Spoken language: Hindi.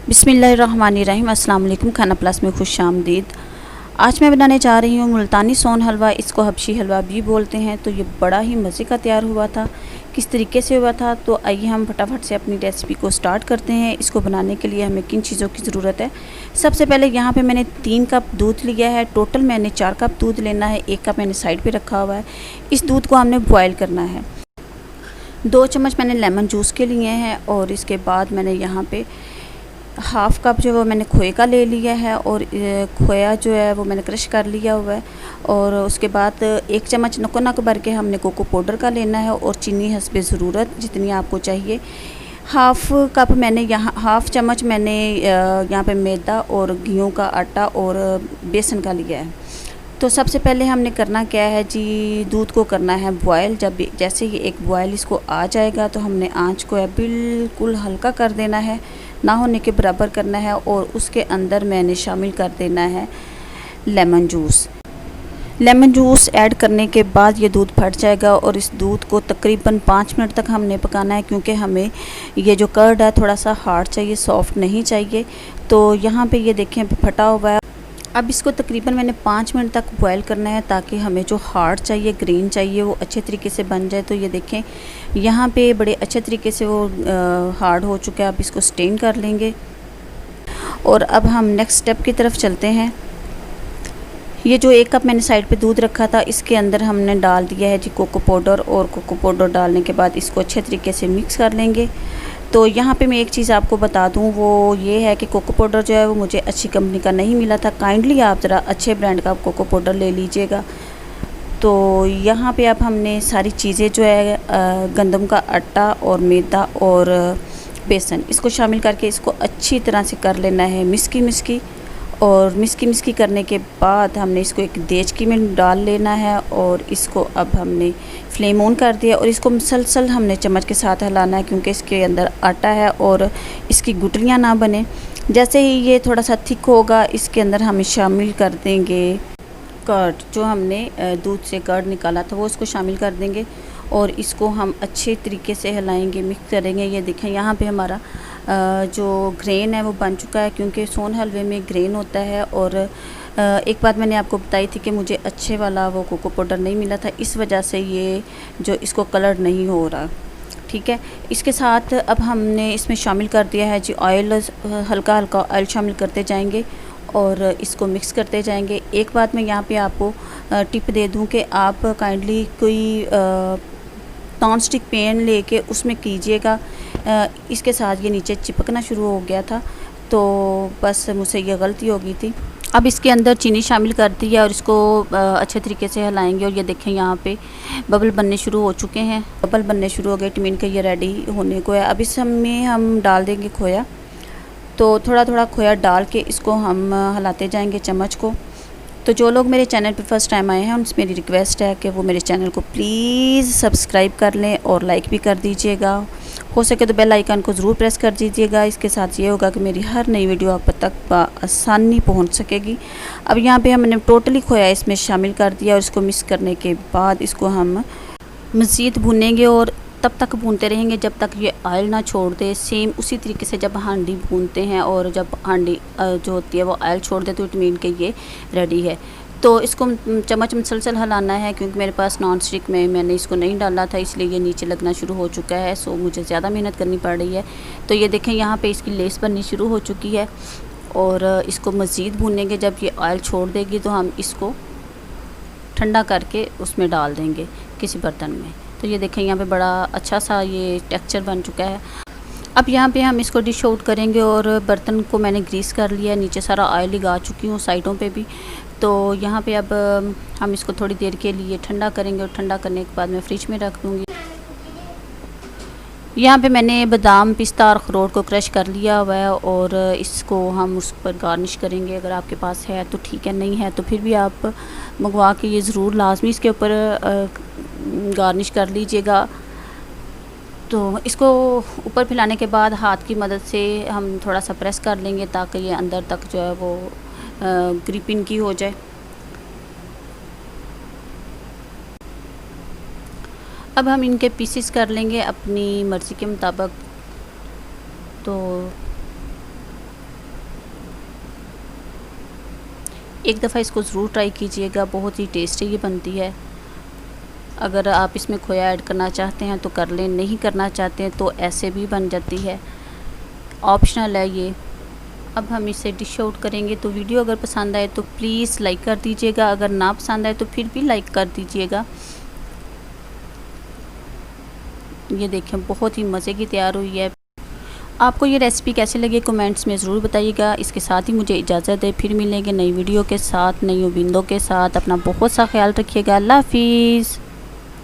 बिस्मिल्लाहिर्रहमानिर्रहीम। अस्सलाम वालेकुम। खाना प्लस में खुश आमदीद। आज मैं बनाने जा रही हूँ मुल्तानी सोन हलवा। इसको हबशी हलवा भी बोलते हैं। तो ये बड़ा ही मज़े का तैयार हुआ था। किस तरीके से हुआ था, तो आइए हम फटाफट से अपनी रेसिपी को स्टार्ट करते हैं। इसको बनाने के लिए हमें किन चीज़ों की ज़रूरत है। सबसे पहले यहाँ पे मैंने 3 कप दूध लिया है। टोटल मैंने 4 कप दूध लेना है। 1 कप मैंने साइड पर रखा हुआ है। इस दूध को हमने बॉयल करना है। 2 चम्मच मैंने लेमन जूस के लिए हैं। और इसके बाद मैंने यहाँ पे हाफ़ कप जो है वो मैंने खोए का ले लिया है। और खोया जो है वो मैंने क्रश कर लिया हुआ है। और उसके बाद 1 चम्मच नको नक भर के हमने कोको पाउडर का लेना है। और चीनी हस्बे ज़रूरत जितनी आपको चाहिए। हाफ़ कप मैंने यहाँ हाफ़ चम्मच मैंने यहाँ पे मैदा और गेहूं का आटा और बेसन का लिया है। तो सबसे पहले हमने करना क्या है जी, दूध को करना है बॉयल। जब जैसे ही एक बॉयल इसको आ जाएगा तो हमने आंच को है बिल्कुल हल्का कर देना है, ना होने के बराबर करना है। और उसके अंदर मैंने शामिल कर देना है lemon juice. Lemon juice add करने के बाद ये दूध फट जाएगा। और इस दूध को तकरीबन 5 मिनट तक हमने पकाना है, क्योंकि हमें ये जो कर्ड है थोड़ा सा हार्ड चाहिए, सॉफ्ट नहीं चाहिए। तो यहाँ पे ये देखें फटा हुआ है। अब इसको तकरीबन मैंने 5 मिनट तक बॉयल करना है, ताकि हमें जो हार्ड चाहिए, ग्रीन चाहिए, वो अच्छे तरीके से बन जाए। तो ये देखें यहाँ पे बड़े अच्छे तरीके से वो हार्ड हो चुका है। अब इसको स्टेन कर लेंगे। और अब हम नेक्स्ट स्टेप की तरफ चलते हैं। ये जो 1 कप मैंने साइड पे दूध रखा था, इसके अंदर हमने डाल दिया है जी कोको पाउडर। और कोको पाउडर डालने के बाद इसको अच्छे तरीके से मिक्स कर लेंगे। तो यहाँ पे मैं एक चीज़ आपको बता दूँ, वो ये है कि कोको पाउडर जो है वो मुझे अच्छी कंपनी का नहीं मिला था। काइंडली आप ज़रा अच्छे ब्रांड का कोको पाउडर ले लीजिएगा। तो यहाँ पे अब हमने सारी चीज़ें जो है गंदम का आटा और मैदा और बेसन, इसको शामिल करके इसको अच्छी तरह से कर लेना है मिस्की मिस्की। और मिस्की मिस्की करने के बाद हमने इसको एक देचकी में डाल लेना है। और इसको अब हमने फ्लेम ऑन कर दिया। और इसको मुसलसल हमने चम्मच के साथ हिलाना है, क्योंकि इसके अंदर आटा है और इसकी गुठलियाँ ना बने। जैसे ही ये थोड़ा सा थिक होगा, इसके अंदर हम शामिल कर देंगे कर्ड। जो हमने दूध से कर्ड निकाला था वो इसको शामिल कर देंगे। और इसको हम अच्छे तरीके से हिलाएंगे, मिक्स करेंगे। ये देखें यहाँ पे हमारा जो ग्रेन है वो बन चुका है, क्योंकि सोन हलवे में ग्रेन होता है। और एक बात मैंने आपको बताई थी कि मुझे अच्छे वाला वो कोको पाउडर नहीं मिला था, इस वजह से ये जो इसको कलर नहीं हो रहा। ठीक है, इसके साथ अब हमने इसमें शामिल कर दिया है जी ऑयल। हल्का हल्का ऑयल शामिल करते जाएंगे और इसको मिक्स करते जाएंगे। एक बात मैं यहाँ पे आपको टिप दे दूँ कि आप काइंडली कोई नॉन स्टिक पैन लेके उसमें कीजिएगा। इसके साथ ये नीचे चिपकना शुरू हो गया था, तो बस मुझसे ये गलती हो गई थी। अब इसके अंदर चीनी शामिल कर दी है और इसको अच्छे तरीके से हिलाएंगे। और ये देखें यहाँ पे बबल बनने शुरू हो चुके हैं। बबल बनने शुरू हो गए, टीमिन के ये रेडी होने को है। अब इसमें हम डाल देंगे खोया। तो थोड़ा थोड़ा खोया डाल के इसको हम हिलाते जाएंगे चम्मच को। तो जो लोग मेरे चैनल पर फर्स्ट टाइम आए हैं, उनसे मेरी रिक्वेस्ट है कि वो मेरे चैनल को प्लीज़ सब्सक्राइब कर लें और लाइक भी कर दीजिएगा। हो सके तो बेल आइकन को ज़रूर प्रेस कर दीजिएगा। इसके साथ ये होगा कि मेरी हर नई वीडियो आप तक आसानी पहुंच सकेगी। अब यहाँ पे हमने टोटली खोया इसमें शामिल कर दिया। और इसको मिक्स करने के बाद इसको हम मज़ीद भूनेंगे। और तब तक भूनते रहेंगे जब तक ये ऑयल ना छोड़ दे। सेम उसी तरीके से जब हांडी भूनते हैं और जब हांडी जो होती है वो ऑयल छोड़ दे, तो इट मीन के ये रेडी है। तो इसको चम्मच मुसलसल हिलाना है, क्योंकि मेरे पास नॉन स्टिक में मैंने इसको नहीं डाला था, इसलिए ये नीचे लगना शुरू हो चुका है। सो मुझे ज़्यादा मेहनत करनी पड़ रही है। तो ये देखें यहाँ पे इसकी लेस बननी शुरू हो चुकी है। और इसको मज़ीद भूनेंगे। जब ये ऑयल छोड़ देगी तो हम इसको ठंडा करके उसमें डाल देंगे किसी बर्तन में। तो ये देखें यहाँ पे बड़ा अच्छा सा ये टेक्सचर बन चुका है। अब यहाँ पे हम इसको डिश आउट करेंगे। और बर्तन को मैंने ग्रीस कर लिया, नीचे सारा ऑयल लगा चुकी हूँ, साइडों पे भी। तो यहाँ पे अब हम इसको थोड़ी देर के लिए ठंडा करेंगे। और ठंडा करने के बाद मैं फ्रिज में रख दूँगी। यहाँ पे मैंने बादाम, पिस्ता और अखरोट को क्रश कर लिया हुआ है। और इसको हम उस पर गार्निश करेंगे। अगर आपके पास है तो ठीक है, नहीं है तो फिर भी आप मंगवा के ये ज़रूर लाजमी इसके ऊपर गार्निश कर लीजिएगा। तो इसको ऊपर फैलाने के बाद हाथ की मदद से हम थोड़ा सा प्रेस कर लेंगे, ताकि ये अंदर तक जो है वो ग्रिपिंग की हो जाए। अब हम इनके पीसेस कर लेंगे अपनी मर्ज़ी के मुताबिक। तो एक दफ़ा इसको ज़रूर ट्राई कीजिएगा, बहुत ही टेस्टी ये बनती है। अगर आप इसमें खोया ऐड करना चाहते हैं तो कर लें, नहीं करना चाहते हैं तो ऐसे भी बन जाती है, ऑप्शनल है ये। अब हम इसे डिश आउट करेंगे। तो वीडियो अगर पसंद आए तो प्लीज़ लाइक कर दीजिएगा, अगर ना पसंद आए तो फिर भी लाइक कर दीजिएगा। ये देखें बहुत ही मज़े की तैयार हुई है। आपको ये रेसिपी कैसी लगी कमेंट्स में ज़रूर बताइएगा। इसके साथ ही मुझे इजाज़त है, फिर मिलेंगे नई वीडियो के साथ, नई उम्मीदों के साथ। अपना बहुत सा ख्याल रखिएगा। अल्लाह हाफिज़।